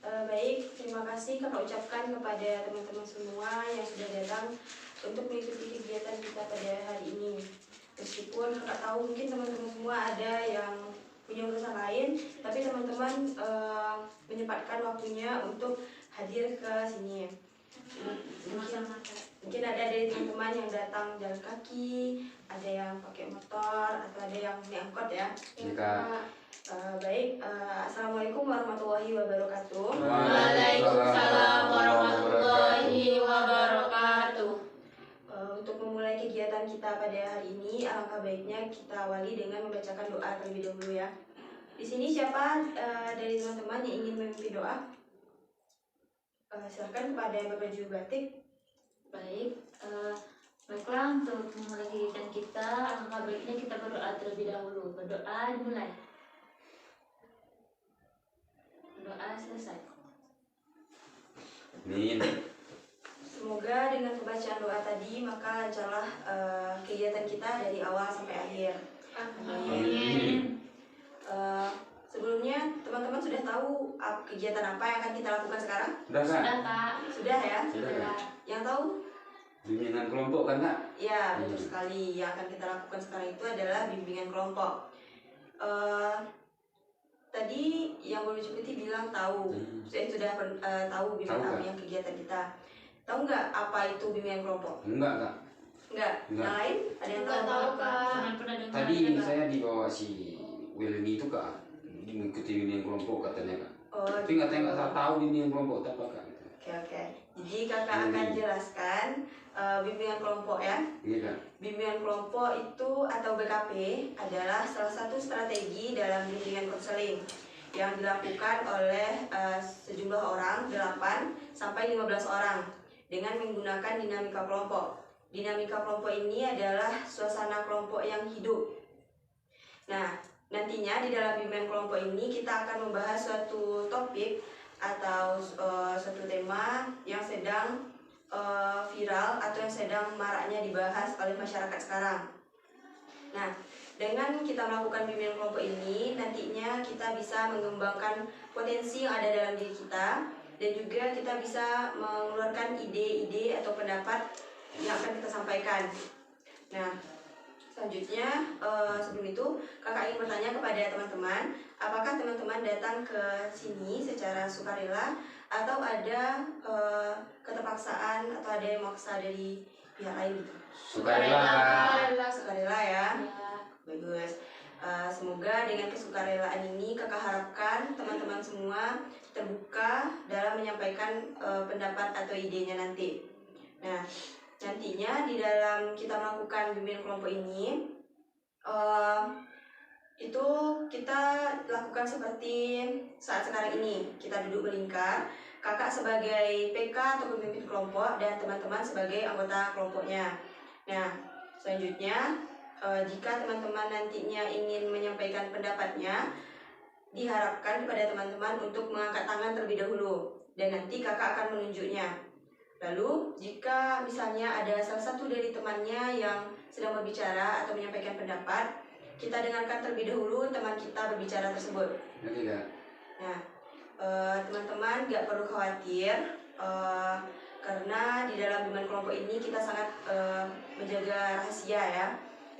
Baik, terima kasih kakak ucapkan kepada teman-teman semua yang sudah datang untuk mengikuti kegiatan kita pada hari ini. Meskipun kakak tahu mungkin teman-teman semua ada yang punya urusan lain, tapi teman-teman menyempatkan waktunya untuk hadir ke sini. Mungkin ada dari teman-teman yang datang jalan kaki, ada yang pakai motor, atau ada yang naik angkot ya. Baik, Assalamualaikum warahmatullahi wabarakatuh. Waalaikumsalam warahmatullahi wabarakatuh. Untuk memulai kegiatan kita pada hari ini, alangkah baiknya kita awali dengan membacakan doa terlebih dahulu ya. Di sini siapa dari teman-teman yang ingin memimpin doa? Silakan kepada Bapak Ju Batik. Baik, baiklah untuk memulai kegiatan kita, alangkah baiknya kita berdoa terlebih dahulu. Berdoa dimulai. Doa selesai. Amin. Semoga dengan pembacaan doa tadi maka lancarlah kegiatan kita dari awal sampai akhir. Amin. Sebelumnya teman-teman sudah tahu kegiatan apa yang akan kita lakukan sekarang? Sudah Kak? Sudah Kak. Sudah ya? Sudah. Yang tahu? Bimbingan kelompok kan Kak? Ya, betul sekali. Yang akan kita lakukan sekarang itu adalah bimbingan kelompok. Tadi yang berbicara bilang tahu, saya sudah tahu bimbingan yang kegiatan kita. Tahu nggak apa itu bimbingan kelompok? Enggak Kak. Enggak. Yang lain ada yang tahu Kak? Tadi saya dibawa si Willy itu Kak, mengikuti bimbingan kelompok katanya Kak. Tapi nggak tahu bimbingan kelompok apa Kak. Oke. Jadi kakak akan jelaskan bimbingan kelompok ya. Iya Kak. Bimbingan kelompok itu atau BKP adalah salah satu strategi dalam bimbingan konseling yang dilakukan oleh sejumlah orang 8 sampai 15 orang dengan menggunakan dinamika kelompok. Dinamika kelompok ini adalah suasana kelompok yang hidup. Nah, nantinya di dalam bimbingan kelompok ini kita akan membahas suatu topik atau suatu tema yang sedang viral atau yang sedang maraknya dibahas oleh masyarakat sekarang. Nah, dengan kita melakukan bimbingan kelompok ini, nantinya kita bisa mengembangkan potensi yang ada dalam diri kita dan juga kita bisa mengeluarkan ide-ide atau pendapat yang akan kita sampaikan. Nah, selanjutnya sebelum itu kakak ingin bertanya kepada teman-teman, apakah teman-teman datang ke sini secara sukarela atau ada keterpaksaan atau ada yang maksa dari pihak lain gitu? Sukarela ya. Bagus. Semoga dengan kesukarelaan ini kakak harapkan teman-teman semua terbuka dalam menyampaikan pendapat atau idenya nanti. Nah, nantinya di dalam kita melakukan bimbingan kelompok ini itu kita lakukan seperti saat sekarang ini. Kita duduk melingkar, kakak sebagai PK atau pemimpin kelompok dan teman-teman sebagai anggota kelompoknya. Nah, selanjutnya jika teman-teman nantinya ingin menyampaikan pendapatnya, diharapkan kepada teman-teman untuk mengangkat tangan terlebih dahulu dan nanti kakak akan menunjuknya. Lalu, jika misalnya ada salah satu dari temannya yang sedang berbicara atau menyampaikan pendapat, kita dengarkan terlebih dahulu teman kita berbicara tersebut. Nah, teman-teman gak perlu khawatir karena di dalam bimbingan kelompok ini kita sangat menjaga rahasia ya.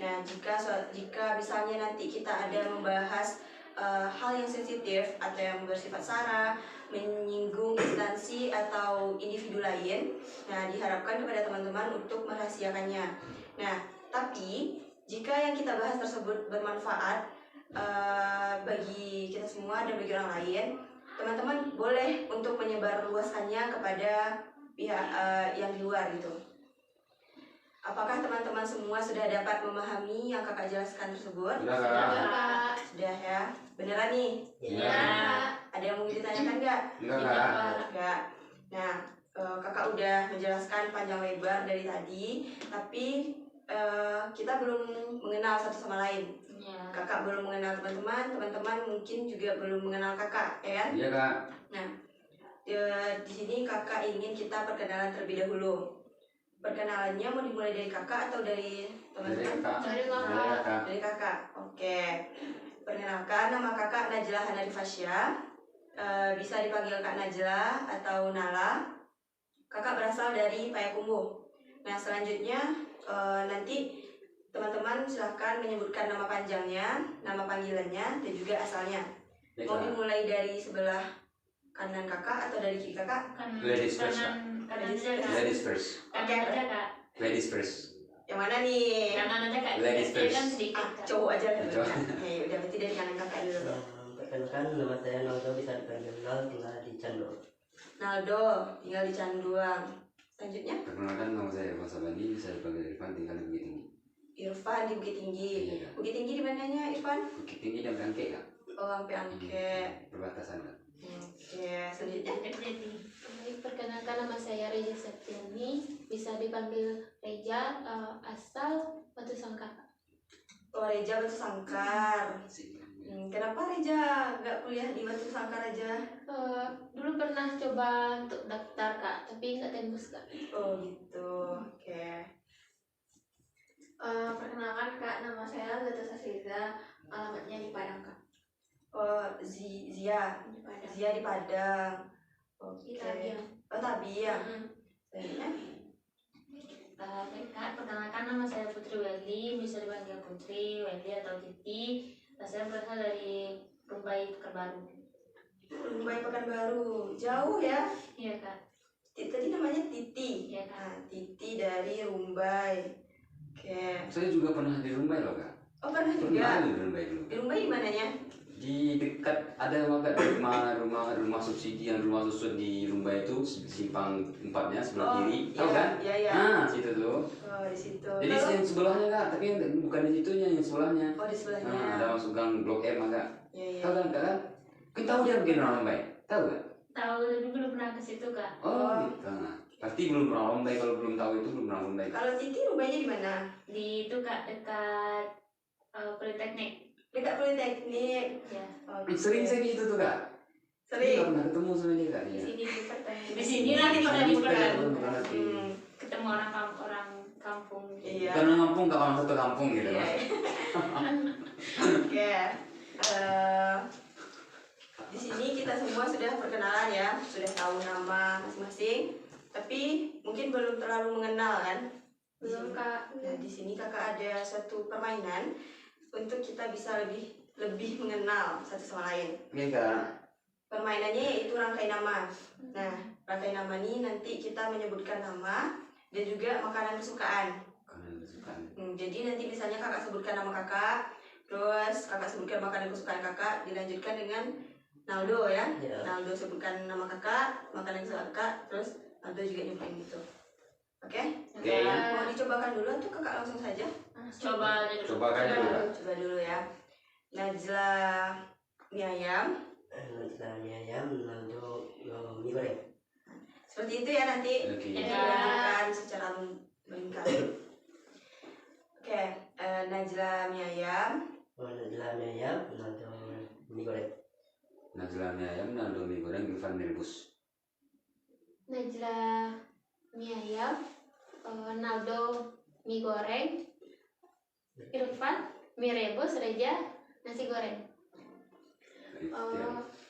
Nah, jika misalnya nanti kita ada membahas hal yang sensitif atau yang bersifat sara, menyinggung instansi atau individu lain, nah diharapkan kepada teman-teman untuk merahasiakannya. Nah, tapi jika yang kita bahas tersebut bermanfaat bagi kita semua dan bagi orang lain, teman-teman boleh untuk menyebarluaskannya kepada pihak yang di luar gitu. Apakah teman-teman semua sudah dapat memahami yang kakak jelaskan tersebut? Sudah. Sudah ya? Beneran nih? Iya. Ada yang mau ditanyakan nggak? Enggak. Nah, kakak udah menjelaskan panjang lebar dari tadi, tapi kita belum mengenal satu sama lain. Ya. Kakak belum mengenal teman-teman, teman-teman mungkin juga belum mengenal kakak, ya kan? Iya Kak. Nah, di sini kakak ingin kita perkenalan terlebih dahulu. Perkenalannya mau dimulai dari kakak atau dari teman-teman? Dari kakak. Oke. Perkenalkan, nama kakak Najlah Hanari Fasya. bisa dipanggil Kak Najla atau Nala. Kakak berasal dari Payakumbuh. Nah selanjutnya nanti teman-teman silahkan menyebutkan nama panjangnya, nama panggilannya, dan juga asalnya. Mau dimulai dari sebelah kanan kakak atau dari kiri kakak? Ladies first, Kak. Kanan aja kak. Ladies first. Kanan aja kak. Ladies first. Yang mana nih? Kanan aja kak. Ladies Dia kan first. sedikit kak. Cowok aja kan? Cowok. Ya udah berarti dari kanan kakak dulu. Perkenalkan, nama saya Naldo, bisa dipanggil Nal, tinggal di Cando. Naldo tinggal di Canduang. Selanjutnya Perkenalkan, nama saya Irfan Sabandi, bisa dipanggil Irfan, tinggal di Bukit Tinggi. Irfan di Bukit Tinggi. Iya, Kak. Bukit Tinggi di mananya Irfan? Bukit Tinggi dan Angke, Kak. Oh sampai Angke. Perbatasan, Kak. Oke, selanjutnya Jadi. Baik, perkenalkan nama saya Reja Septiani, bisa dipanggil Reja, asal Batu Sangkar. Oh Reja Batu Sangkar. Kenapa Reja nggak kuliah di Batu Sangkar aja? Dulu pernah coba untuk daftar kak, tapi nggak tembus kak. Oh gitu. Oke. Perkenalkan kak, nama saya Zata Sasriza, alamatnya di Padang kak. Oh Zia. Di Padang. Zia di Padang. Oke. Di Tabiang. Oh Tabiang. Selanjutnya Baik kak, perkenalkan nama saya Putri Welly, bisa dipanggil Putri, Welly atau Titi. Saya berasal dari Rumbai Pekanbaru. Rumbai Pekanbaru. Jauh ya? Iya kak. Tadi namanya Titi. Iya kak. Nah, Titi dari Rumbai. Oke. Saya juga pernah di Rumbai loh, Kak. Oh pernah Pernah juga. di Rumbai dulu. Di Rumbai di mananya? Di dekat ada rumah subsidi yang rumah susun di Rumbai itu simpang 4-nya sebelah kiri, tahu iya, kan? Iya iya. Nah, situ tuh. Oh di situ. Jadi Lalu- yang sebelahnya Kak, tapi bukan di situnya, yang sebelahnya. Oh di sebelahnya. Nah, ada masuk gang Blok M Kak. Iya iya. Tahu kan Kak? Kan? Kita tahu dia bikin orang Rumbai. Tahu kan? Tahu tapi belum pernah ke situ kak. Oh, gitu. Nah, pasti belum pernah Rumbai, kalau belum tahu itu belum pernah Rumbai. Kalau Titi Rumbainya di mana? Di itu kak dekat Politeknik. Dekat Politeknik. Ya. Oke. Sering saya di situ tuh Kak. Sering. Nggak pernah ketemu sama dia Kak. Di Dia. sini di pertanian. Di sini nanti pada Ini bukan bukan hati. ketemu orang kampung. Iya. Bukan orang kampung, Kak, orang satu kampung gitu. Iya. Oke. Di sini kita semua sudah perkenalan ya, sudah tahu nama masing-masing. Tapi mungkin belum terlalu mengenal kan? Belum kak. Nah, di sini kakak ada satu permainan untuk kita bisa lebih mengenal satu sama lain. Oke Kak. Permainannya yaitu rangkai nama. Nah, rangkai nama ini nanti kita menyebutkan nama dan juga makanan kesukaan. Kalian suka. Jadi nanti misalnya kakak sebutkan nama kakak, terus kakak sebutkan makanan kesukaan kakak, dilanjutkan dengan Naldo ya. Ya. Naldo sebutkan nama kakak, makanan kesukaan kakak, terus Naldo juga nyebutkan gitu. Oke? Oke. Mau dicobakan dulu atau kakak langsung saja? Coba aja dulu. Coba kan dulu Kak. Coba dulu ya. Najla mie ayam. Najla mie ayam, Naldo mie goreng. Seperti itu ya nanti. Oke. Ya. Dilanjutkan secara melingkar. Oke, Najla mie ayam. Najla mie ayam, Naldo mie goreng. Najla mie ayam, Naldo mie goreng, Irfan mie rebus. Najla mie ayam, Naldo mie goreng, Irfan mie rebus, Reja nasi goreng.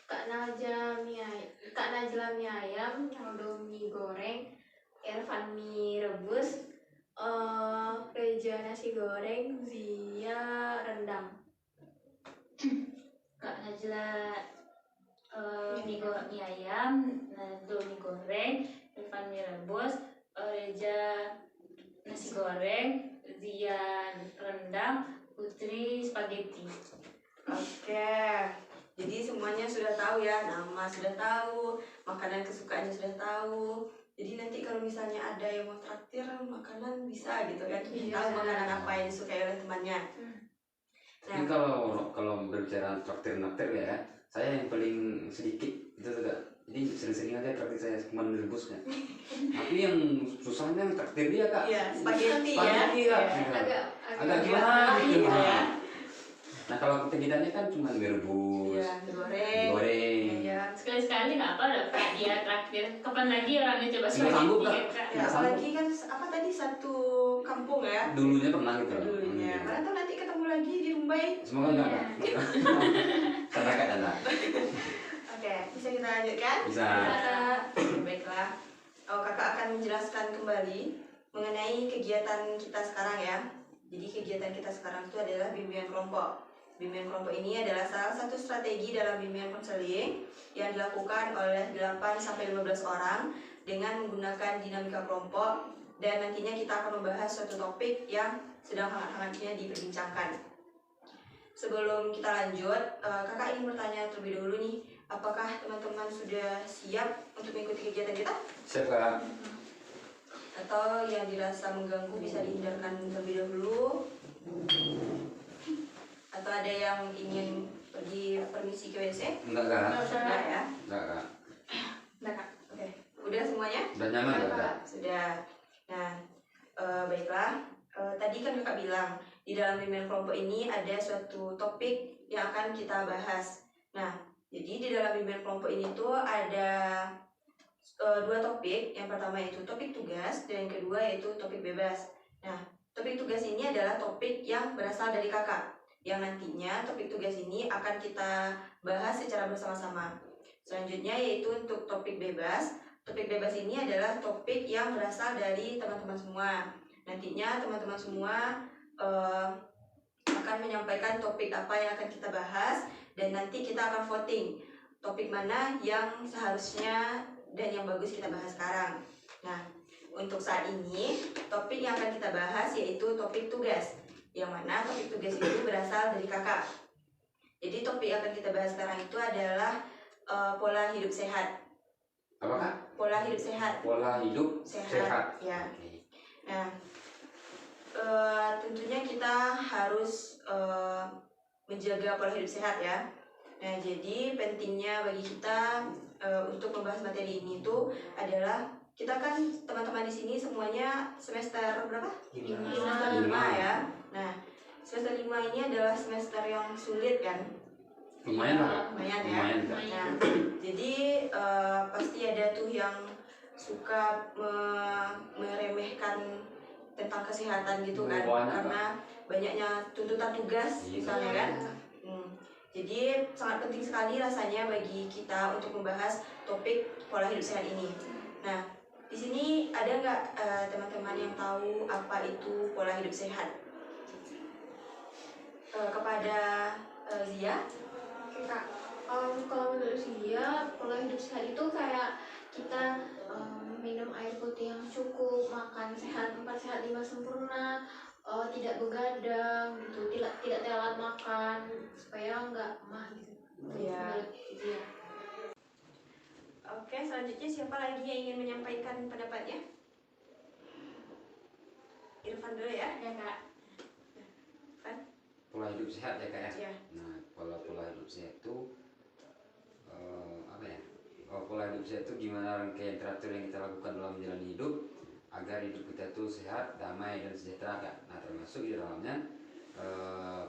Kak Najla mie ayam, Naldo mie goreng, Irfan mie rebus, Reja nasi goreng, Zia rendang. Kak Najla mie ayam, Naldo mie goreng, Irfan mie rebus, Reja nasi goreng, Zia rendang, Putri spaghetti. Oke. Jadi semuanya sudah tahu ya, nama sudah tahu, makanan kesukaannya sudah tahu. Jadi nanti kalau misalnya ada yang mau traktir makanan bisa gitu kan. Iya. Tahu makanan apa yang disukai oleh temannya. Tapi kalau berbicara traktir ya, saya yang paling sedikit itu tuh Kak. Jadi sering-sering aja traktir saya cuma rebus kan. Tapi yang susahnya traktir dia Kak. Iya, spaghetti ya. Spaghetti Kak. Iya. Agak gimana gitu. Iya. Nah. Nah kalau kita kan cuma mie rebus, Iya, digoreng. goreng. Iya. Sekali-sekali nggak apa loh kak dia traktir. Kapan lagi orangnya coba Nggak sanggup, spaghetti Kak. ya, kak? Ya, apalagi kan apa tadi satu kampung ya. Dulunya pernah gitu. Dulunya. Karena tuh nanti ketemu lagi di Rumbai. Semoga enggak Kak. Sampai Kak Dana. Oke, bisa kita lanjutkan? Bisa. Baiklah. Kakak akan menjelaskan kembali mengenai kegiatan kita sekarang ya. Jadi kegiatan kita sekarang itu adalah bimbingan kelompok. Bimbingan kelompok ini adalah salah satu strategi dalam bimbingan konseling yang dilakukan oleh 8-15 orang dengan menggunakan dinamika kelompok, dan nantinya kita akan membahas suatu topik yang sedang hangat-hangatnya diperbincangkan. Sebelum kita lanjut, kakak ingin bertanya terlebih dahulu nih, apakah teman-teman sudah siap untuk mengikuti kegiatan kita? Siap Kak. Atau yang dirasa mengganggu bisa dihindarkan terlebih dahulu? Atau ada yang ingin pergi permisi ke WC? Enggak Kak. Enggak ya? Enggak Kak. Enggak Kak. Oke. Udah semuanya? Udah nyaman enggak Kak? Sudah. Nah, baiklah. Tadi kan kakak bilang di dalam bimbingan kelompok ini ada suatu topik yang akan kita bahas. Nah, jadi di dalam bimbingan kelompok ini tuh ada dua topik. Yang pertama yaitu topik tugas dan yang kedua yaitu topik bebas. Nah, topik tugas ini adalah topik yang berasal dari kakak, yang nantinya topik tugas ini akan kita bahas secara bersama-sama. Selanjutnya yaitu untuk topik bebas. Topik bebas ini adalah topik yang berasal dari teman-teman semua. Nantinya teman-teman semua akan menyampaikan topik apa yang akan kita bahas, dan nanti kita akan voting topik mana yang seharusnya dan yang bagus kita bahas sekarang. Nah, untuk saat ini topik yang akan kita bahas yaitu topik tugas, yang mana topik tugas itu berasal dari kakak. Jadi topik yang akan kita bahas sekarang itu adalah pola hidup sehat. Apa Kak? Pola hidup sehat. Pola hidup sehat. Ya. Oke. Nah, tentunya kita harus menjaga pola hidup sehat ya. Nah, jadi pentingnya bagi kita untuk membahas materi ini itu adalah kita kan teman-teman di sini semuanya semester berapa? 5. Semester 5 ya. Nah, semester 5 ini adalah semester yang sulit kan? Lumayan lah Kak. Lumayan ya. Lumayan Kak. Nah, jadi pasti ada tuh yang suka meremehkan tentang kesehatan gitu kan, Banyak, karena banyaknya tuntutan tugas Iya. misalnya kan. Jadi sangat penting sekali rasanya bagi kita untuk membahas topik pola hidup sehat ini. Nah, di sini ada nggak teman-teman yang tahu apa itu pola hidup sehat? Kepada Zia? Oke Kak, kalau menurut saya pola hidup sehat itu kayak kita minum air putih yang cukup, makan sehat 4 sehat 5 sempurna, tidak begadang gitu, tidak telat makan supaya nggak emah gitu. Iya. Menurut dia. Oke, selanjutnya siapa lagi yang ingin menyampaikan pendapatnya? Irfan dulu ya. Ya Kak. Irfan? Pola hidup sehat ya Kak ya? Iya. Nah, pola hidup sehat itu apa ya? Pola hidup sehat itu gimana rangkaian teratur yang kita lakukan dalam menjalani hidup agar hidup kita itu sehat, damai, dan sejahtera Kak. Nah, termasuk di dalamnya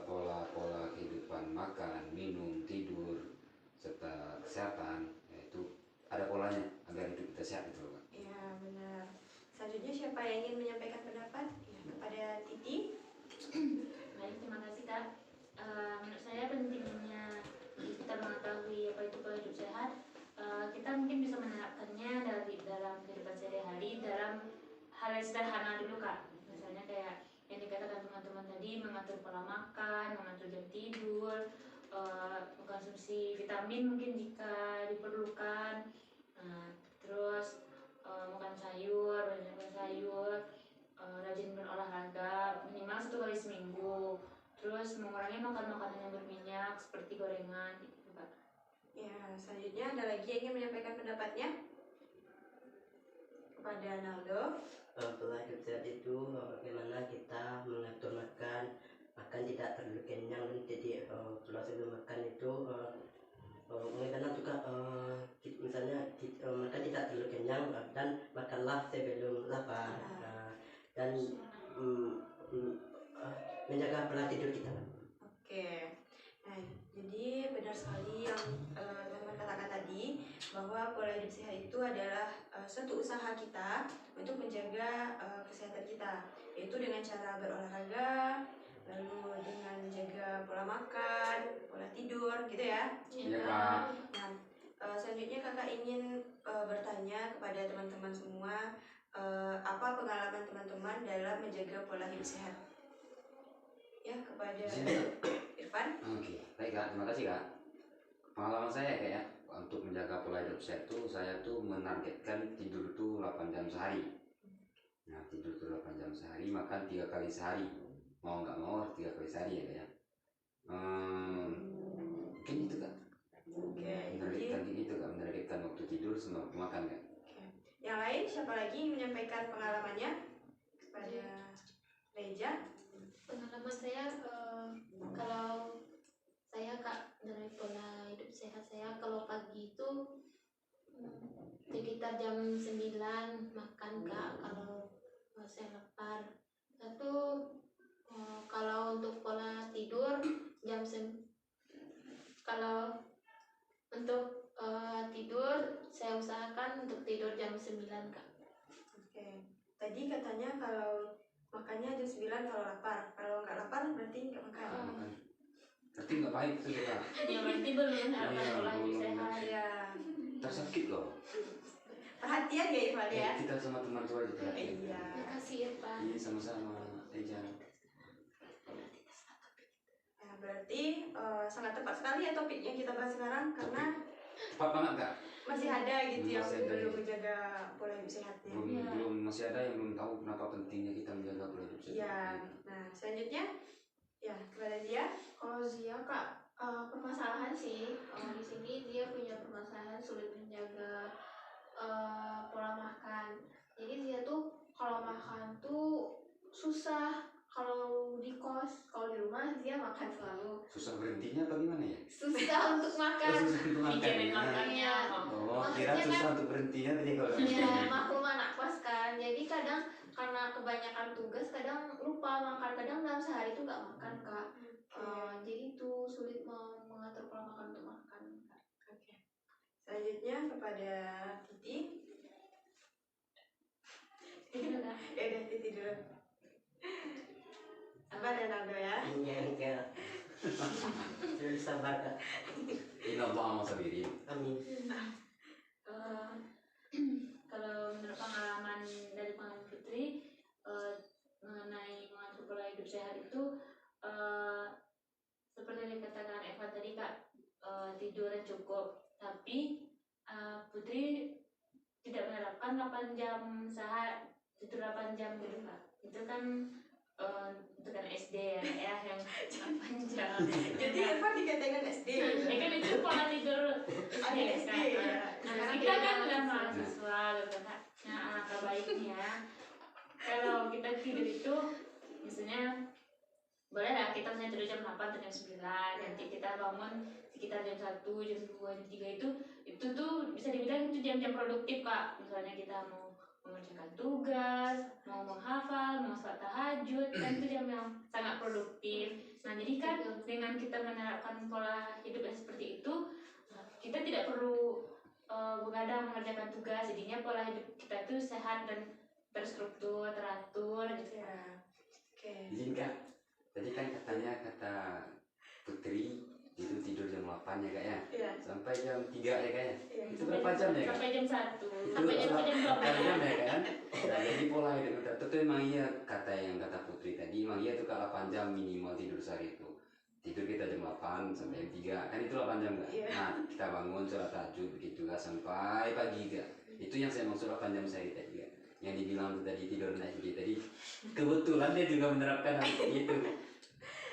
pola-pola kehidupan makan, minum, tidur, serta kesehatan, yaitu ada polanya agar hidup kita sehat gitu loh Kak. Iya, benar. Selanjutnya siapa yang ingin menyampaikan pendapat? Ya, kepada Titi. Baik, terima kasih Kak. Menurut saya pentingnya kita mengetahui apa itu pola hidup sehat. Kita mungkin bisa menerapkannya dalam kehidupan sehari-hari dalam hal yang sederhana dulu Kak. Misalnya kayak yang dikatakan teman-teman tadi, mengatur pola makan, mengatur jam tidur, mengkonsumsi vitamin mungkin jika diperlukan. Terus makan sayur, banyak makan sayur, rajin berolahraga minimal 1 kali seminggu. Terus mengurangi makan makanan yang berminyak seperti gorengan gitu Kak. Ya, selanjutnya ada lagi yang ingin menyampaikan pendapatnya? Kepada Naldo. Pola hidup sehat itu bagaimana kita mengatur makan tidak terlalu kenyang, dan jadi kalau sebelum makan itu bagaimana juga misalnya makan tidak terlalu kenyang dan makanlah sebelum lapar, dan menjaga pola tidur kita. Oke. Nah, jadi benar sekali yang teman-teman katakan tadi, bahwa pola hidup sehat itu adalah suatu usaha kita untuk menjaga kesehatan kita, yaitu dengan cara berolahraga, lalu dengan menjaga pola makan, pola tidur, gitu ya. Iya Kak. Nah, selanjutnya kakak ingin bertanya kepada teman-teman semua, apa pengalaman teman-teman dalam menjaga pola hidup sehat? Ya, kepada Irfan. Oke, baik Kak, terima kasih Kak. Pengalaman saya Kak ya, untuk menjaga pola hidup sehat tuh saya tuh menargetkan tidur tuh 8 jam sehari. Nah, tidur tuh 8 jam sehari, makan 3 kali sehari. Mau nggak mau harus 3 kali sehari ya Kak ya. Mungkin itu Kak. Oke, Menargetkan gitu Kak, menargetkan waktu tidur sama waktu makan Kak. yang lain siapa lagi yang menyampaikan pengalamannya kepada Reja? Pengalaman saya kalau saya Kak dari pola hidup sehat saya kalau pagi itu sekitar jam 9 makan Kak kalau saya lapar. Satu kalau untuk pola tidur kalau untuk tidur saya usahakan untuk tidur jam 9 Kak. Oke. Tadi katanya kalau makannya jam 9 kalau lapar. Kalau nggak lapar berarti nggak makan. Makan. Berarti nggak baik tuh Kak. Ya berarti belum menerapkan Iya, pola hidup belum. sehat. Ya. Tersakit loh. Perhatian ya Irfan ya. Kita sama teman tua aja perhatian. Iya. Terima kasih Irfan. Iya, sama-sama Reja. Nah, berarti sangat tepat sekali ya topik yang kita bahas sekarang karena Tepat banget Kak. masih ada gitu yang Masih ada, belum ya. menjaga pola hidup sehatnya. Belum masih ada yang belum tahu kenapa pentingnya kita menjaga pola hidup sehat. Iya. Nah, selanjutnya ya kepada dia. Kalau Zia Kak, permasalahan sih di sini dia punya permasalahan sulit menjaga pola makan. Jadi Zia tuh kalau makan tuh susah. Kalau di kos, kalau di rumah Zia makan selalu. Susah berhentinya apa gimana ya? Susah untuk makan. Susah untuk Mikirin makan. makannya. Oh, kira Maksudnya susah untuk berhentinya tadi kalau. Ya maklum anak kos kan. Jadi kadang karena kebanyakan tugas kadang lupa makan. Kadang dalam sehari tuh nggak makan Kak. Jadi tuh sulit mengatur pola makan untuk makan Kak. Oke. Selanjutnya kepada Titi. Ya udah Titi dulu. Sabar ya Nando ya. Iya enggak. Terus sabar Kak. Inna Allah sabirin. Amin. Kalau menurut pengalaman dari pengalaman Putri mengenai mengatur pola hidup sehat itu seperti yang dikatakan Eva tadi Kak, tidur yang cukup, tapi Putri tidak menerapkan 8 jam tidur 8 jam gitu Kak. Itu kan SD ya yang 8 jam. Jadi Irfan dikatakan SD. Ya kan itu pola tidur SD Ada SD kan. ya. Nah, Sekarang kita dia kan udah mahasiswa. mahasiswa gitu kan. Nah, alangkah baiknya kalau kita tidur itu misalnya boleh lah kita misalnya tidur jam 8 atau jam 9, nanti kita bangun sekitar jam 1, jam 2, jam 3 itu tuh bisa dibilang itu jam-jam produktif Kak. Misalnya kita mau mengerjakan tugas, mau menghafal, mau sholat tahajud, kan itu jam yang sangat produktif. Nah, jadi kan dengan kita menerapkan pola hidup yang seperti itu, kita tidak perlu begadang mengerjakan tugas, jadinya pola hidup kita itu sehat dan terstruktur, teratur gitu. Ya. Oke. Izin Kak. Tadi kan katanya kata Putri itu tidur jam 8 ya Kak ya. Iya. Sampai jam 3 ya Kak ya. Iya. Itu berapa jam ya Kak? Sampai jam 1, Itu sampai jam 8 jam 12. ya kan? Nah, jadi pola hidup kita itu emang iya kata Putri tadi, emang iya tuh Kak 8 jam minimal tidur sehari itu. Tidur kita jam 8 sampai jam 3, kan itu 8 jam Kak? Iya. Nah, kita bangun sholat tahajud begitu Kak sampai pagi Kak. Itu yang saya maksud 8 jam sehari tadi Kak. Yang dibilang tuh tadi tidur naik gitu tadi, kebetulan dia juga menerapkan hal itu.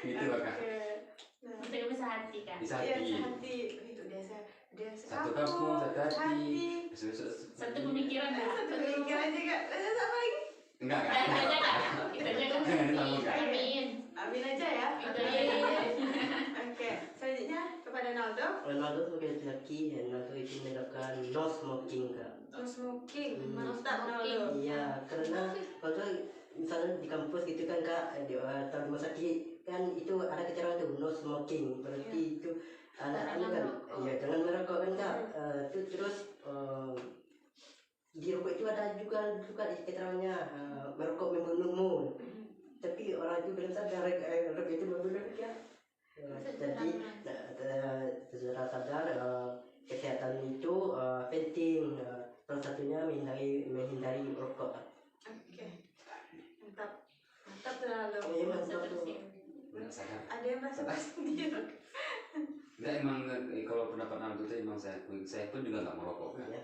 Gitu Kak. Oke. Nah, Kita bisa hati kan. Bisa iya hati. sehati. Itu dia Satu kampung, satu hati. Satu pemikiran Kak. Satu pemikiran aja Kak. Lanjut apa lagi? Enggak Kak. Kita aja Kak. Kita aja Kak. Jangan disambung, Kak. Amin. Amin aja ya. Itu aja. Oke. Selanjutnya kepada Naldo. Ronaldo sebagai laki-laki, Ronaldo itu menerapkan no smoking Kak. No smoking. Hmm. Mantap Naldo. Iya, karena kalau misalnya di kampus gitu kan Kak, atau di rumah sakit kan itu ada keterangan tuh no smoking, berarti itu anak-anak kan, ya jangan merokok kan Kak. Itu terus di rokok itu ada juga di keterangannya merokok membunuhmu. Tapi orang itu belum sadar rokok itu membunuh ya. Jadi secara sadar kesehatan itu yang merasa bersendir. Enggak, emang kalau pendapat anak itu emang saya pun juga nggak merokok kan. Ya.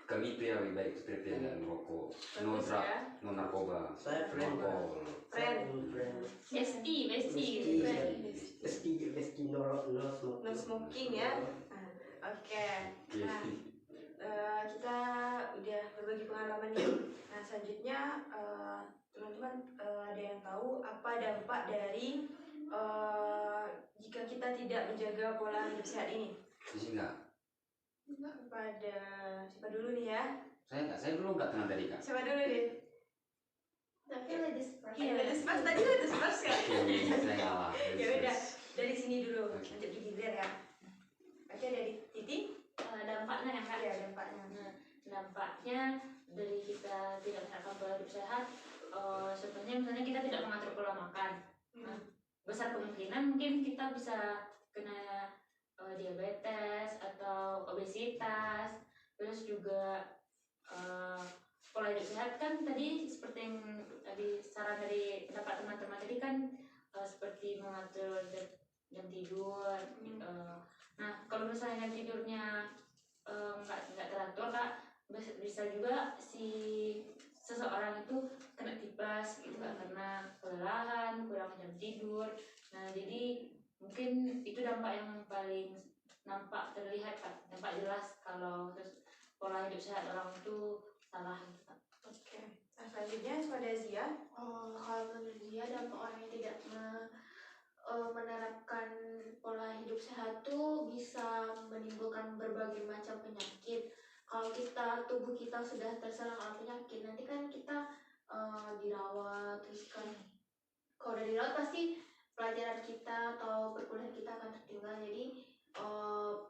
Kami pria lebih baik seperti yang nggak merokok, no Bagus drug, ya. no narkoba, Saya no friend. alkohol. Friend. Besti Meski gitu. meski no smoking. No smoking ya. Nah, oke. Nah, kita udah berbagi pengalaman nih. Nah, selanjutnya teman-teman ada yang tahu apa dampak dari jika kita tidak menjaga pola hidup sehat ini? Di sini nggak? Kepada siapa dulu nih ya? Saya belum nggak kenal tadi kak. Siapa dulu nih? Tapi ladies first. Iya, ladies first. Tadi ladies first ya? Oke, saya ngalah. Ya udah, dari sini dulu. Oke. Lanjut digilir ya. Oke, dari Titi. Dampaknya ya kak. Ya, dampaknya. Nah, dampaknya dari kita tidak menerapkan pola hidup sehat, contohnya misalnya kita tidak mengatur pola makan. Nah, besar kemungkinan mungkin kita bisa kena diabetes atau obesitas. Terus juga pola hidup sehat kan tadi seperti yang tadi saran dari pendapat teman-teman tadi kan seperti mengatur jam tidur. Nah, kalau misalnya tidurnya nggak teratur kak, bisa juga si seseorang itu kena tipes gitu kan, karena kelelahan, kurang jam tidur. Nah, jadi mungkin itu dampak yang paling nampak terlihat kak, dampak jelas kalau terus pola hidup sehat orang itu salah gitu kak. Oke. Nah, selanjutnya kepada Zia. Kalau menurut dia dampak orang yang tidak menerapkan pola hidup sehat tuh bisa menimbulkan berbagai macam penyakit. Kalau tubuh kita sudah terserang oleh penyakit, nanti kan kita dirawat, terus kan kalau udah dirawat pasti pelajaran kita atau perkuliahan kita akan tertinggal. Jadi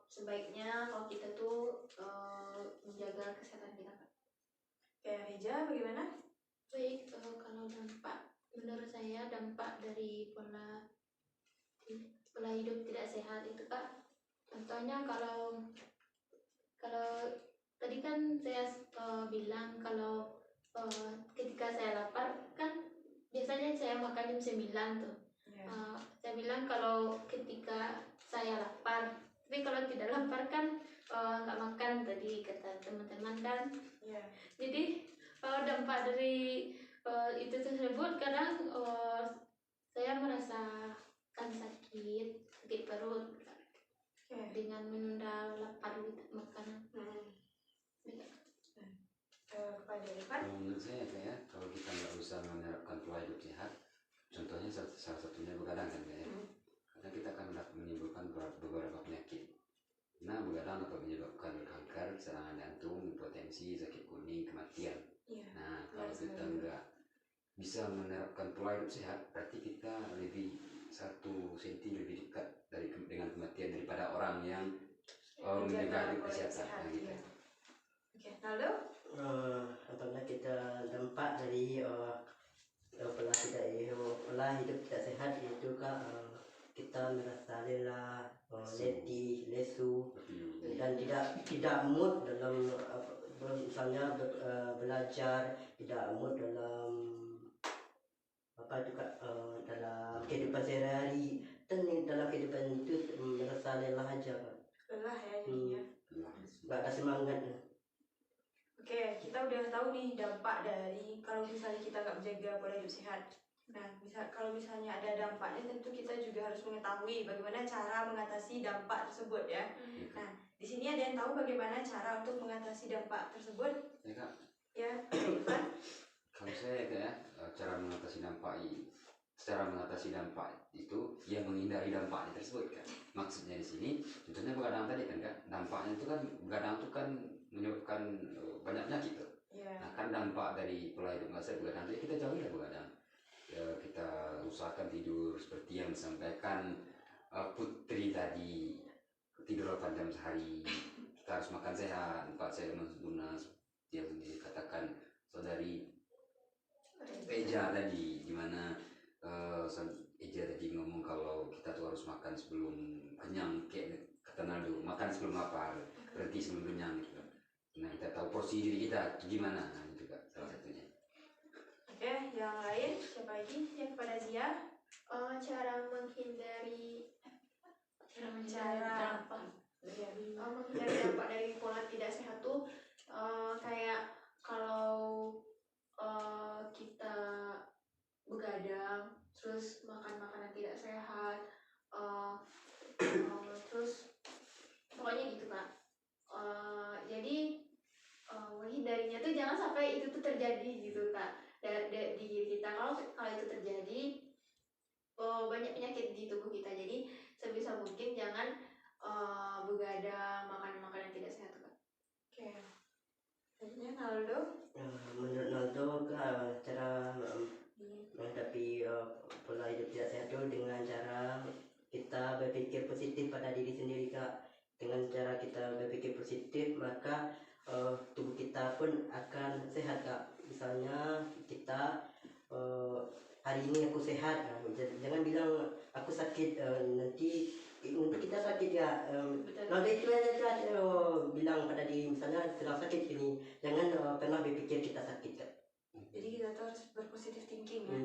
sebaiknya kalau kita tuh menjaga kesehatan kita. Kayak Reja, bagaimana? Baik, kalau dampak menurut saya dampak dari pola hidup tidak sehat itu kak, contohnya kalau tadi kan saya bilang kalau ketika saya lapar kan biasanya saya makan jam 9 tuh. Ya. Saya bilang kalau ketika saya lapar, tapi kalau tidak lapar kan nggak makan tadi kata teman-teman kan. Ya. Jadi dampak dari itu tersebut kadang saya merasakan sakit perut Oke. dengan menunda lapar makanan. Kepada Irfan. Kalau menurut saya kayak kalau kita nggak usah menerapkan pola hidup sehat, contohnya salah satunya begadang kan kayak, karena kita akan menimbulkan beberapa penyakit. Nah, begadang dapat menyebabkan kanker, serangan jantung, hipertensi, sakit kuning, kematian. Iya. Nah, kalau Ya, kita sebenarnya. nggak bisa menerapkan pola hidup sehat, berarti kita lebih 1 senti lebih dekat dengan kematian daripada orang yang menjaga hidup pola kesehatan. sehat, Nah, gitu. iya. Oke, Naldo. Apabila kita dampak dari pola hidup tidak sehat itu kak, kita merasa lelah, letih, lesu, dan tidak mood dalam misalnya belajar, tidak mood dalam apa itu kak, dalam kehidupan sehari-hari, dan dalam kehidupan itu merasa lelah aja kak, Lelah ya jadinya. nggak ada semangat. Oke, kita udah tahu nih dampak dari kalau misalnya kita nggak menjaga pola hidup sehat. Nah, kalau misalnya ada dampaknya, tentu kita juga harus mengetahui bagaimana cara mengatasi dampak tersebut ya. Nah, di sini ada yang tahu bagaimana cara untuk mengatasi dampak tersebut? Ya kak, Ya, Irfan. kalau saya kayak cara mengatasi dampak itu ya menghindari dampaknya tersebut kan. Maksudnya di sini contohnya begadang tadi kan kak, dampaknya itu kan begadang itu kan menyebabkan banyak penyakit tuh. Ya. Nah kan dampak dari pola hidup nggak sehat begadang tadi, kita jauhi lah begadang. Ya, kita usahakan tidur seperti yang disampaikan Putri tadi, tidur 8 jam sehari. Kita harus makan sehat, 4 sehat sempurna yang dikatakan saudari Eja tadi, dimana Eja tadi ngomong kalau kita tuh harus makan sebelum kenyang, kayak kata Naldo, makan sebelum lapar, berhenti sebelum kenyang gitu. Nah kita tahu porsi diri kita gimana, nah, itu kak salah satunya. Oke, yang lain siapa lagi? Yang kepada Zia. cara menghindari Cara menghindari dampak dari pola tidak sehat tuh kayak kalau kita begadang terus makan makanan tidak sehat uh, terus pokoknya gitu kak. Jadi menghindarinya tuh jangan sampai itu tuh terjadi gitu kak di diri kita. Kalau itu terjadi banyak penyakit di tubuh kita, jadi sebisa mungkin jangan begadang, makan makanan tidak sehat kak. Oke. Selanjutnya Naldo. Menurut Naldo cara menghadapi pola hidup tidak sehat itu dengan cara kita berpikir positif pada diri sendiri kak. Dengan cara kita berpikir positif maka tubuh kita pun akan sehat kak. Misalnya kita hari ini aku sehat, jangan bilang aku sakit, nanti untuk kita sakit ya. Naldo itu aja bilang pada diri misalnya sedang sakit ini, jangan pernah berpikir kita sakit kak. Jadi kita tuh harus berpositif thinking ya.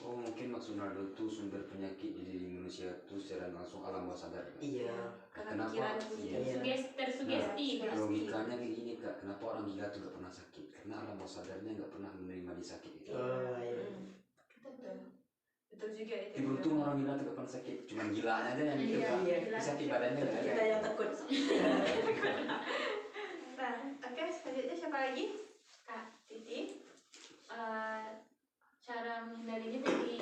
Oh mungkin maksud Naldo itu sumber penyakit di diri manusia itu secara langsung alam bawah sadar kan? Iya. Karena Kenapa? pikiran Iya. positif. Tersugesti. Nah, Logikanya kayak gini kak, kenapa orang gila tuh gak pernah sakit? Karena alam bawah sadarnya gak pernah menerima dia sakit gitu. Iya. Betul. Betul juga itu. Tapi beruntung orang gila tuh gak pernah sakit, cuman gilanya aja yang gitu Iya, kan. iya. Dia sakit badannya gak ada. Kita yang takut. Nah, oke, selanjutnya siapa lagi? Kak Titi. Cara menghindarinya dari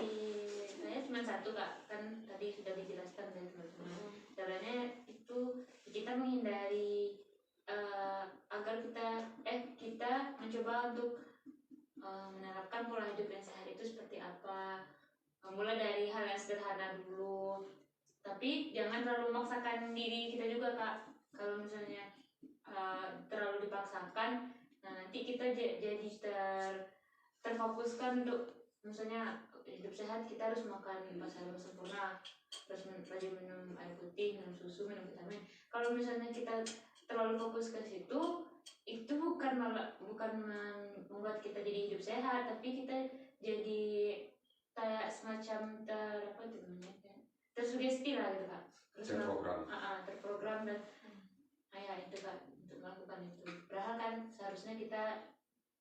saya cuma satu kak, kan tadi sudah dijelaskan dari teman-teman. Caranya itu kita menghindari agar kita mencoba untuk menerapkan pola hidup yang sehat itu seperti apa. Mulai dari hal yang sederhana dulu, tapi jangan terlalu memaksakan diri kita juga kak. Kalau misalnya terlalu dipaksakan, nah nanti kita jadi terfokuskan untuk misalnya hidup sehat, kita harus makan 5 sehari sempurna, terus rajin minum air putih, minum susu, minum vitamin. Kalau misalnya kita terlalu fokus ke situ, itu bukan membuat kita jadi hidup sehat, tapi kita jadi kayak semacam tersugesti lah gitu kak. Terprogram. Terprogram dan ya itu kak, untuk melakukan itu. Padahal kan seharusnya kita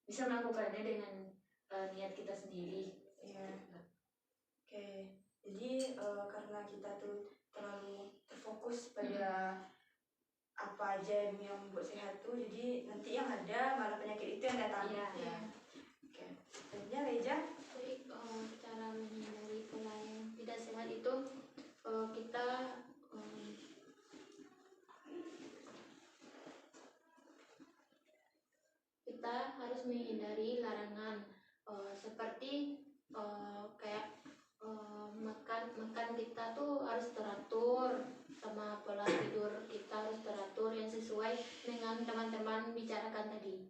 bisa melakukannya dengan niat kita sendiri. Iya. Oke. Jadi karena kita tuh terlalu terfokus pada apa aja yang membuat sehat tuh, jadi nanti yang ada malah penyakit itu yang datang. Iya. Oke. Selanjutnya Reja. Jadi cara menghindari pola yang tidak sehat itu kita harus menghindari larangan seperti kayak makan kita tuh harus teratur, sama pola tidur kita harus teratur yang sesuai dengan teman-teman bicarakan tadi.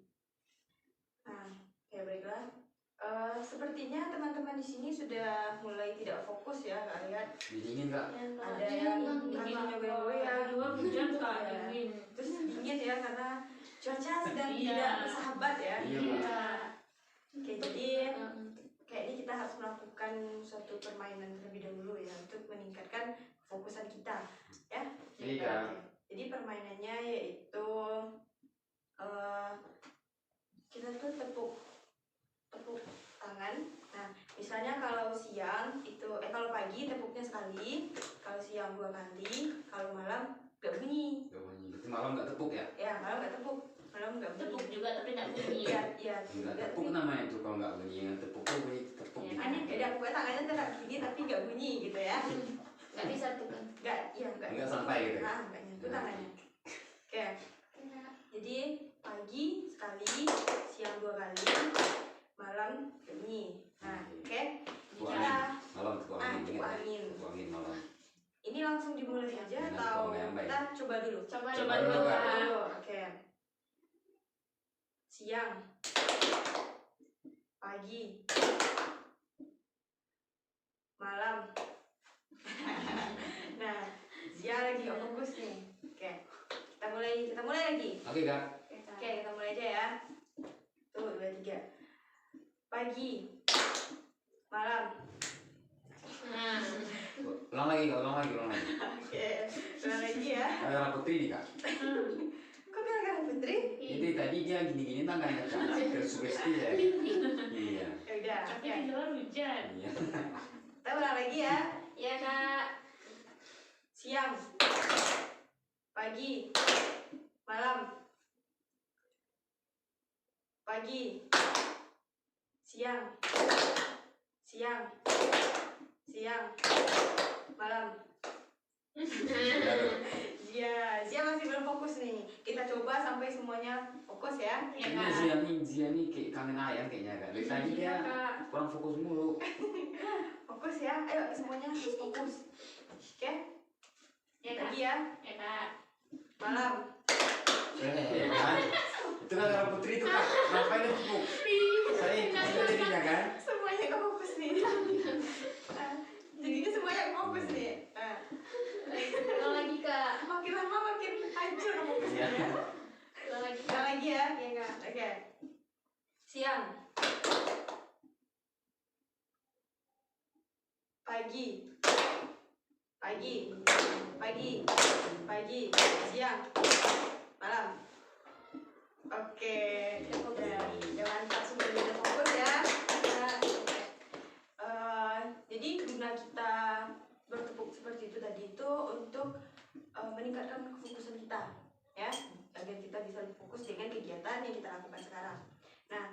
Nah, ya baiklah. Sepertinya teman-teman di sini sudah mulai tidak fokus ya, Kak lihat. Dingin kak. Ada yang kakinya goyang-goyang, Dua hujan kak, Iya. dingin. Terus dingin ya karena cuaca sedang Iya. tidak bersahabat ya. Iya, Pak. Oke, jadi kayaknya kita harus melakukan suatu permainan terlebih dahulu ya untuk meningkatkan fokusan kita ya. Iya. Oke. Jadi permainannya yaitu kita tuh tepuk tangan. Nah, misalnya kalau siang itu kalau pagi tepuknya sekali, kalau siang 2 kali, kalau malam gak bunyi. Gak bunyi. Berarti malam gak tepuk ya? Ya, malam gak tepuk. Malam gak bunyi. Tepuk juga tapi tidak bunyi. Iya, iya. Enggak Gak tepuk namanya itu kalau nggak bunyi. Yang tepuk tuh bunyi tepuk. Iya, gitu. kan Beda, pokoknya tangannya tetap gini tapi gak bunyi gitu ya. Nggak bisa tuh kan. Nggak Nggak sampai gitu ya? Nah, nggak nyentuh tangannya. Oke, jadi pagi sekali, siang 2 kali, malam gak bunyi. Nah, oke. Tepuk Kita angin. Malam tepuk angin. tepuk Ingat ya? angin. Tepuk angin malam. Ini langsung dimulai saja Dengan atau pola yang baik. kita coba dulu? Coba Coba dulu dulu, kak. Dulu, oke. Siang, pagi, malam. Nah, siang lagi nggak fokus nih. Oke, kita mulai lagi. Oke kak. Oke, kita mulai aja ya. Tuh, 2, 3. Pagi, malam. Nah, Ulang lagi. Oke, ulang lagi ya. Gara-gara Putri nih kak. Kok gara-gara Putri? Jadi tadi dia gini-gini tangannya kak, tersugesti ya. Iya. Ya udah. Tapi Oke. di luar hujan. Iya. Kita ulang lagi ya. Ya kak. Siang, pagi, malam, pagi, siang, malam. Iya, Zia masih belum fokus nih. Kita coba sampai semuanya fokus ya. Ya Ini kak. Zia nih kayak kangen ayam kayaknya kan. Dari tadi Iya, dia Kak. kurang fokus mulu. Fokus ya. Ayo semuanya harus fokus. Oke? Ya kak. Pagi ya, Ya kak. malam. Kan? Itu kan gara Putri itu kak. Ngapain dia tepuk? Saya jadinya kan. Semuanya gak fokus nih. Jadinya semuanya gak fokus nih. Ulang lagi kak. Makin lama makin hancur fokusnya. Iya. Ulang lagi Sekali kak. lagi ya. Iya kak. Oke. Siang. Pagi. Siang. Malam. Oke. Udah mantap semua udah fokus ya. Oke. Jadi guna kita bertepuk seperti itu tadi itu untuk meningkatkan kefokusan kita ya, agar kita bisa lebih fokus dengan kegiatan yang kita lakukan sekarang. Nah,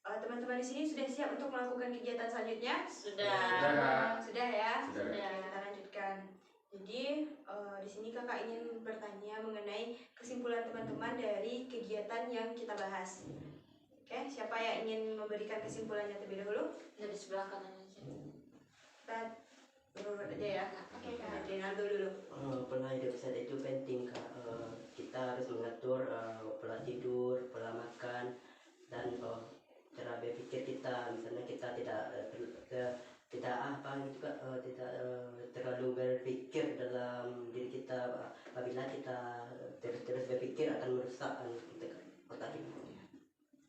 teman-teman di sini sudah siap untuk melakukan kegiatan selanjutnya? Sudah. Sudah ya. Sudah. Oke, kita lanjutkan. Jadi di sini kakak ingin bertanya mengenai kesimpulan teman-teman dari kegiatan yang kita bahas. Oke, siapa yang ingin memberikan kesimpulannya terlebih dahulu? Dari sebelah kanan aja. Kita berurut aja ya. Oke, Kak. Ronaldo dulu. Pola hidup sehat itu penting kak. Kita harus mengatur pola tidur, pola makan, dan cara berpikir kita. Misalnya kita tidak tidak terlalu berpikir dalam diri kita. Apabila kita terus berpikir akan merusak otak kita.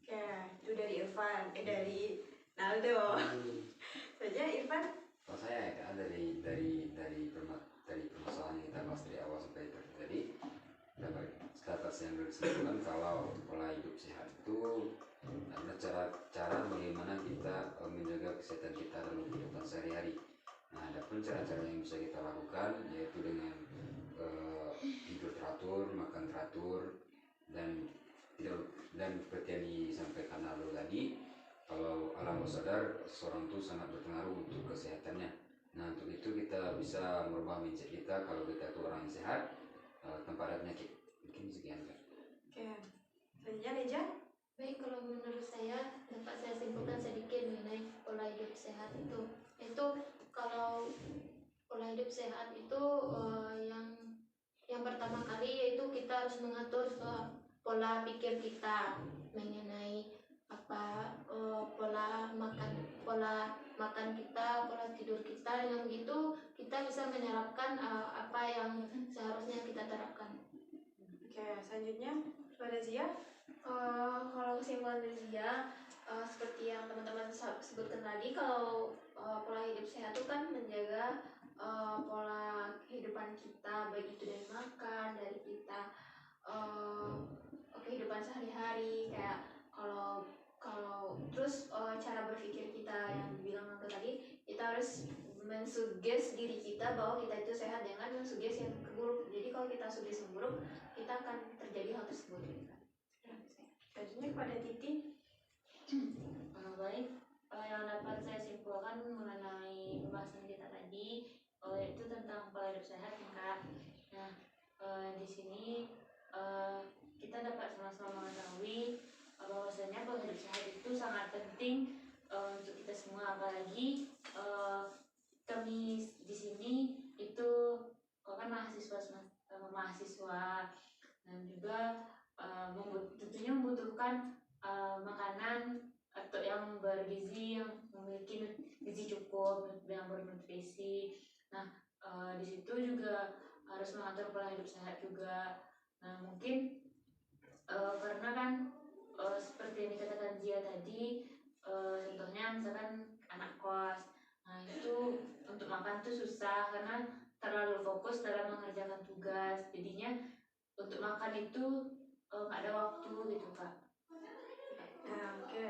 Oke, itu dari Irfan, dari Naldo. Saja Irfan. Kalau saya ya Kak, dari permasalahan yang kita bahas dari awal sampai tadi dapat saya ambil kesimpulan kalau pola hidup sehat itu adalah cara bagaimana kita menjaga kesehatan kita dalam kehidupan sehari-hari. Nah, ada pun cara-cara yang bisa kita lakukan yaitu dengan tidur teratur, makan teratur, dan seperti yang disampaikan Aldo tadi, kalau alam bawah sadar seseorang itu sangat berpengaruh untuk kesehatannya. Nah, untuk itu kita bisa merubah mindset kita kalau kita itu orang yang sehat tanpa ada penyakit. Mungkin sekian kan. Oke, selanjutnya Leja. Baik, kalau menurut saya dapat saya simpulkan sedikit mengenai pola hidup sehat itu kalau pola hidup sehat itu yang pertama kali yaitu kita harus mengatur pola pikir kita mengenai pola makan kita, pola tidur kita. Dengan begitu kita bisa menerapkan apa yang seharusnya kita terapkan. Oke, selanjutnya pada Zia. Kalau kesimpulan dari Zia, seperti yang teman-teman sebutkan tadi, kalau pola hidup sehat itu kan menjaga pola kehidupan kita, baik itu dari makan, dari kita kehidupan sehari-hari, kayak kalau terus cara berpikir kita yang dibilang Nando tadi, kita harus mensuges diri kita bahwa kita itu sehat, jangan mensuges yang buruk. Jadi kalau kita suges yang buruk, kita akan terjadi hal tersebut. Selanjutnya kepada Titi. Baik, yang dapat saya simpulkan mengenai pembahasan kita tadi itu tentang pola hidup sehat ya Kak. Nah, di sini kita dapat sama-sama mengetahui bahwasanya pola hidup sehat itu sangat penting untuk kita semua, apalagi kami di sini itu kan mahasiswa dan juga tentunya membutuhkan makanan atau yang bergizi, yang memiliki gizi cukup, yang bernutrisi. Nah, di situ juga harus mengatur pola hidup sehat juga. Nah, mungkin karena kan seperti yang dikatakan Zia tadi, contohnya misalkan anak kos, nah itu untuk makan tuh susah karena terlalu fokus dalam mengerjakan tugas, jadinya untuk makan itu nggak ada waktu gitu Kak. Nah, oke.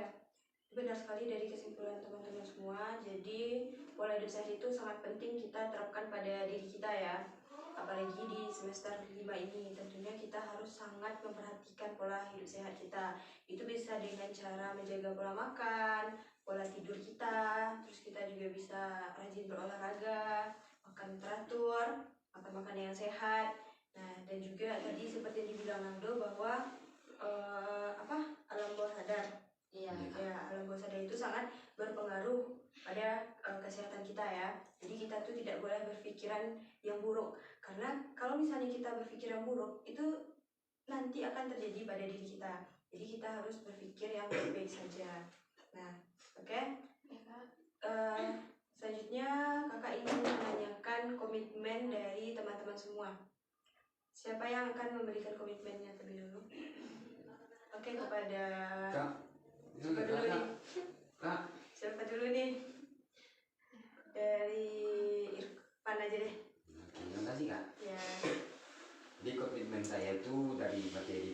Benar sekali dari kesimpulan teman-teman semua. Jadi, pola hidup sehat itu sangat penting kita terapkan pada diri kita ya. Apalagi di semester 5 ini, tentunya kita harus sangat memperhatikan pola hidup sehat kita. Itu bisa dengan cara menjaga pola makan, pola tidur kita, terus kita juga bisa rajin berolahraga, makan teratur, makan makanan yang sehat. Nah, dan juga tadi seperti yang dibilang Nando bahwa alam bawah sadar. Iya. Ya, alam bawah sadar itu sangat berpengaruh pada kesehatan kita ya. Jadi kita tuh tidak boleh berpikiran yang buruk, karena kalau misalnya kita berpikir yang buruk itu nanti akan terjadi pada diri kita. Jadi kita harus berpikir yang baik-baik saja. Nah, oke. Selanjutnya kakak ingin menanyakan komitmen dari teman-teman semua. Siapa yang akan memberikan komitmennya terlebih dulu? Oke, kepada Kak, itu siapa dulu nih? Kak, Siapa dulu nih? Dari Irfan aja deh. terima kasih Kak. Ya. Jadi komitmen saya itu dari materi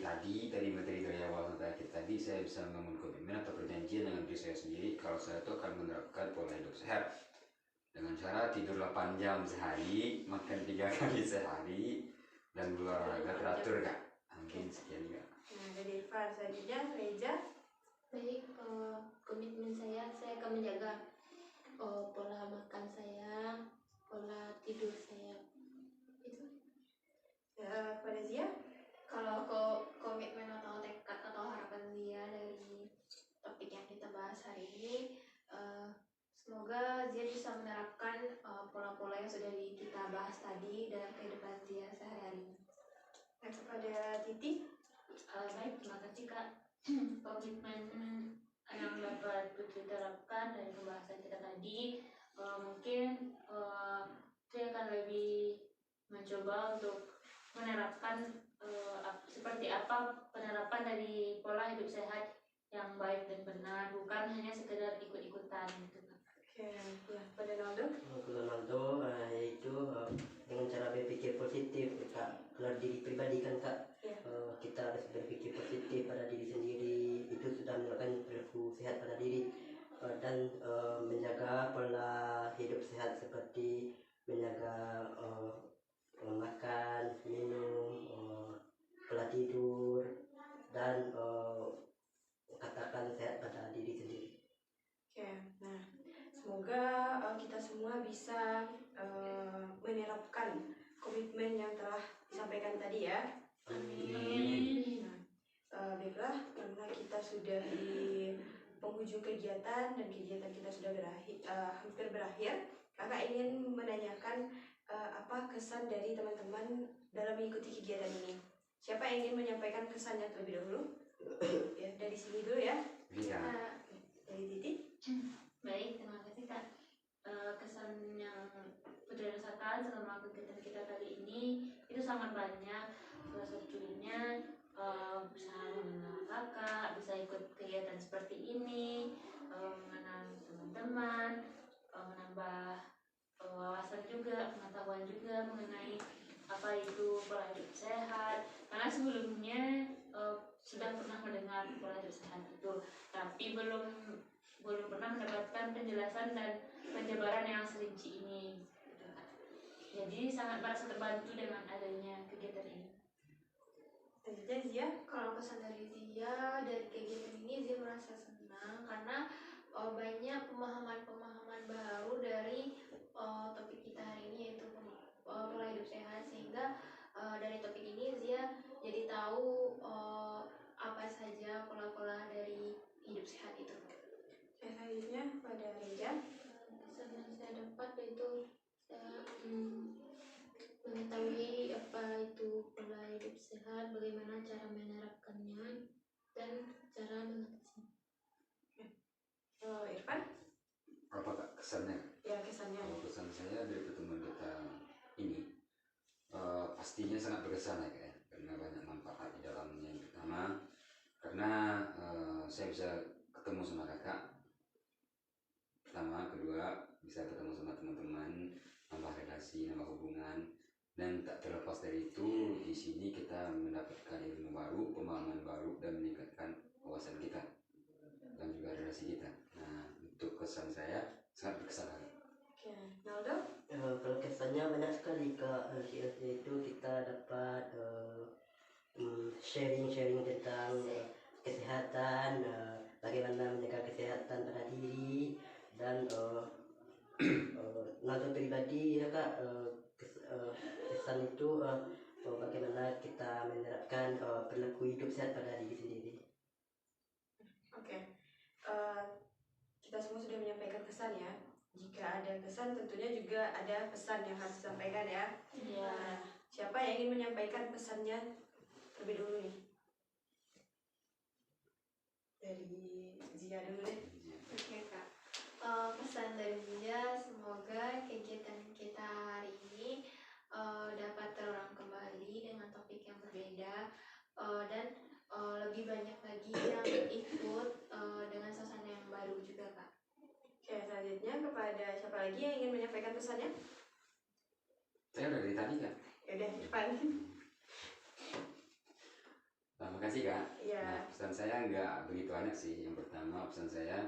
dari awal sampai akhir tadi, saya bisa membangun komitmen atau perjanjian dengan diri saya sendiri kalau saya itu akan menerapkan pola hidup sehat dengan cara tidur 8 jam sehari, makan 3 kali sehari, dan berolahraga teratur Kak. Mungkin sekian Kak. Nah, dari Irfan selanjutnya Reja. Baik, komitmen saya akan menjaga pola makan saya, pola tidur saya. Itu. Ya, kepada Zia. Kalau komitmen atau tekad atau harapan Zia dari topik yang kita bahas hari ini, semoga Zia bisa menerapkan pola-pola yang sudah kita bahas tadi dalam kehidupan Zia sehari-hari. Nah, kepada Titi. Baik, terima kasih Kak. Komitmen yang dapat Putri terapkan dari pembahasan kita tadi, mungkin saya akan lebih mencoba untuk menerapkan seperti apa penerapan dari pola hidup sehat yang baik dan benar, bukan hanya sekedar ikut-ikutan gitu Kak. Oke, ya, pada Naldo. Ronaldo yaitu dengan cara berpikir positif Kak. Kalau diri pribadi kan Kak, Ya. kita harus berpikir positif pada diri sendiri, itu sudah merupakan perilaku sehat pada diri, dan menjaga pola hidup sehat seperti menjaga makan, minum, pola tidur, dan katakan sehat pada diri sendiri. Oke, nah semoga kita semua bisa menerapkan komitmen yang telah disampaikan tadi ya. Amin. Nah, baiklah, karena kita sudah di penghujung kegiatan dan kegiatan kita sudah hampir berakhir, kakak ingin menanyakan apa kesan dari teman-teman dalam mengikuti kegiatan ini. Siapa yang ingin menyampaikan kesannya terlebih dahulu? Ya, dari sini dulu ya. Iya. Dari Titi. Baik, terima kasih Kak. Kesan yang Putri rasakan selama kegiatan kita kali ini itu sangat banyak. Salah satunya bisa mengenal kakak, bisa ikut kegiatan seperti ini, mengenal teman-teman, menambah wawasan juga, pengetahuan juga mengenai apa itu pola hidup sehat. Karena sebelumnya sudah pernah mendengar pola hidup sehat itu, tapi belum pernah mendapatkan penjelasan dan penjabaran yang serinci ini. Gitu, Kak. Jadi sangat merasa terbantu dengan adanya kegiatan ini. Selanjutnya Zia. Kalau kesan dari Zia dari kegiatan ini, Zia merasa senang karena banyak pemahaman-pemahaman baru dari topik kita hari ini, yaitu pola hidup sehat, sehingga dari topik ini Zia jadi tahu apa saja pola-pola dari hidup sehat itu. Selanjutnya pada Reja. Kesan yang saya dapat yaitu saya mengetahui apa itu pola hidup sehat, bagaimana cara menerapkannya, dan cara mengatasinya. Irfan. Apa Kak kesannya? Ya, kesannya. Kalau kesan saya dari pertemuan kita ini pastinya sangat berkesan ya Kak ya, karena banyak manfaat di dalamnya. Yang pertama karena saya bisa ketemu sama kakak, pertama, kedua bisa ketemu sama teman-teman, tambah relasi relasi, nama hubungan, dan tak terlepas dari itu di sini kita mendapatkan ilmu baru, pemahaman baru, dan meningkatkan wawasan kita dan juga relasi kita. Nah, untuk kesan saya sangat berkesan. Oke, Naldo? Kalau kesannya banyak sekali Kak. Di LC itu kita dapat sharing-sharing tentang kesehatan, bagaimana menjaga kesehatan pada diri, dan Naldo pribadi ya Kak, kesan itu bagaimana kita menerapkan perilaku hidup sehat pada diri sendiri. Oke. Kita semua sudah menyampaikan kesan ya. Jika ada kesan tentunya juga ada pesan yang harus disampaikan ya. Iya. Nah, siapa yang ingin menyampaikan pesannya terlebih dulu nih? Dari Zia dulu deh. Oke Kak. Pesan dari Buya, semoga kegiatan kita hari ini dapat terulang kembali dengan topik yang berbeda, dan lebih banyak lagi yang ikut dengan suasana yang baru juga Kak. Oke, selanjutnya kepada siapa lagi yang ingin menyampaikan pesannya? Saya udah dari tadi Kak. Ya udah, depan. Terima kasih Kak. Iya. Nah, pesan saya nggak begitu banyak sih. Yang pertama pesan saya,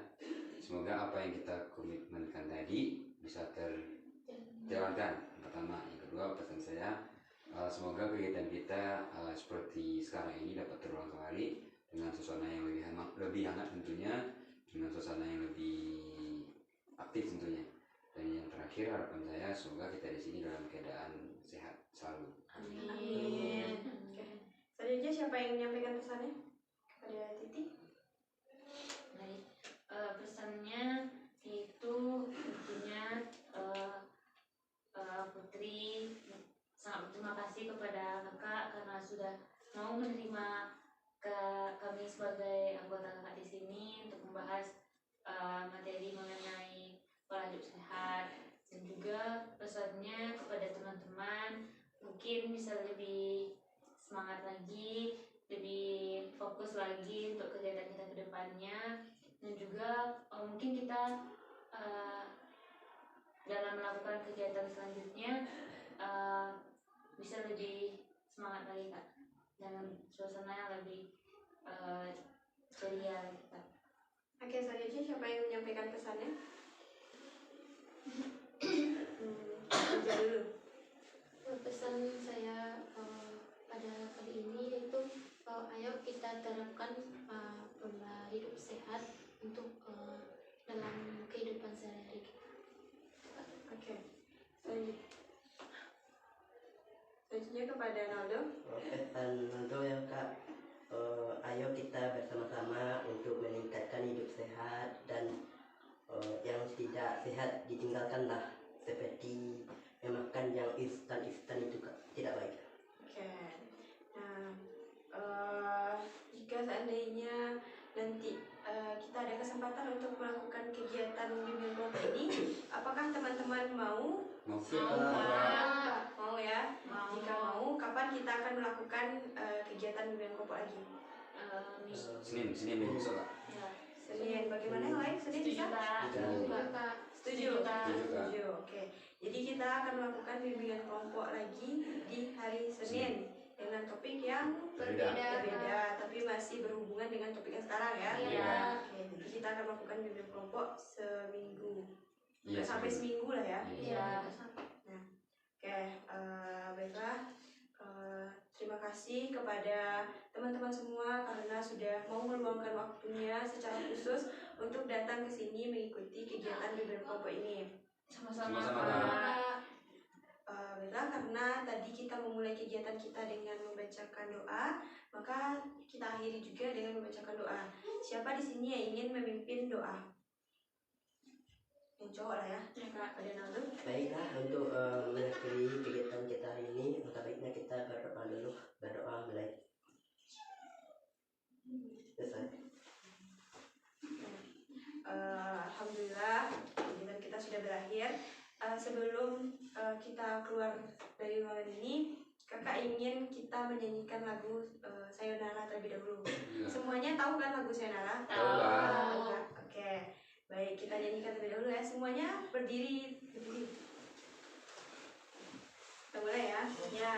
semoga apa yang kita komitmenkan tadi bisa terjalankan. Yang pertama, yang kedua pesan saya, semoga kegiatan kita seperti sekarang ini dapat terulang kembali dengan suasana yang lebih hangat tentunya, dengan suasana yang lebih aktif tentunya. Dan yang terakhir harapan saya, semoga kita di sini dalam keadaan sehat selalu. Amin. Oke. Selanjutnya siapa yang menyampaikan pesannya? Kepada Titi. Baik, pesannya itu tentunya Putri sangat berterima kasih kepada kakak karena sudah mau menerima kami sebagai anggota kakak di sini untuk membahas materi mengenai pola hidup sehat, dan juga pesannya kepada teman-teman mungkin bisa lebih semangat lagi, lebih fokus lagi untuk kegiatan kita ke depannya, dan juga mungkin kita dalam melakukan kegiatan selanjutnya bisa lebih semangat lagi Kak, dengan suasana yang lebih ceria kita. Oke, selanjutnya siapa yang menyampaikan pesannya? Kerja dulu. Pesan saya pada kali ini yaitu ayo kita terapkan pola hidup sehat untuk dalam kehidupan sehari-hari kita. Oke. Selanjutnya kepada Naldo. Pesan Naldo ya Kak, ayo kita bersama-sama untuk meningkatkan hidup sehat, dan yang tidak sehat ditinggalkanlah, seperti memakan yang instan-instan itu Kak, tidak baik. Oke. Nah, jika seandainya nanti kita ada kesempatan untuk melakukan kegiatan bimbing kelompok ini, apakah teman-teman mau? Mau Mau ya? Mau. Jika mau, kapan kita akan melakukan kegiatan bimbing kelompok lagi? Senin minggu Kak. Ya. Senin. Bagaimana yang lain? Senin bisa? Kak. Juga Kak. Setuju? Kak. Setuju. Oke. Jadi kita akan melakukan bimbingan kelompok lagi di hari Senin dengan topik yang berbeda, tapi masih berhubungan dengan topik yang sekarang ya. Iya. Oke. Jadi kita akan melakukan bimbingan kelompok seminggu. Iya, Sampai seminggu lah ya. Iya. Oke, baiklah. Terima kasih kepada teman-teman semua karena sudah mau meluangkan waktunya secara khusus untuk datang ke sini mengikuti kegiatan bimbingan kelompok ini. Sama-sama. Kak. Baiklah, karena tadi kita memulai kegiatan kita dengan membacakan doa, maka kita akhiri juga dengan membacakan doa. Siapa di sini yang ingin memimpin doa? Yang cowok lah ya. Ya Kak, ada Naldo. Baiklah, untuk mengakhiri kegiatan kita hari ini, maka baiknya kita berdoa dulu, berdoa mulai. Selesai. Alhamdulillah, kegiatan kita sudah berakhir. Sebelum kita keluar dari ruangan ini, kakak ingin kita menyanyikan lagu Sayonara terlebih dahulu. Semuanya tahu kan lagu Sayonara? Tahu. Tahu, Kak? Oke, baik, kita nyanyikan terlebih dahulu ya. Semuanya berdiri. mulai ya. Ya.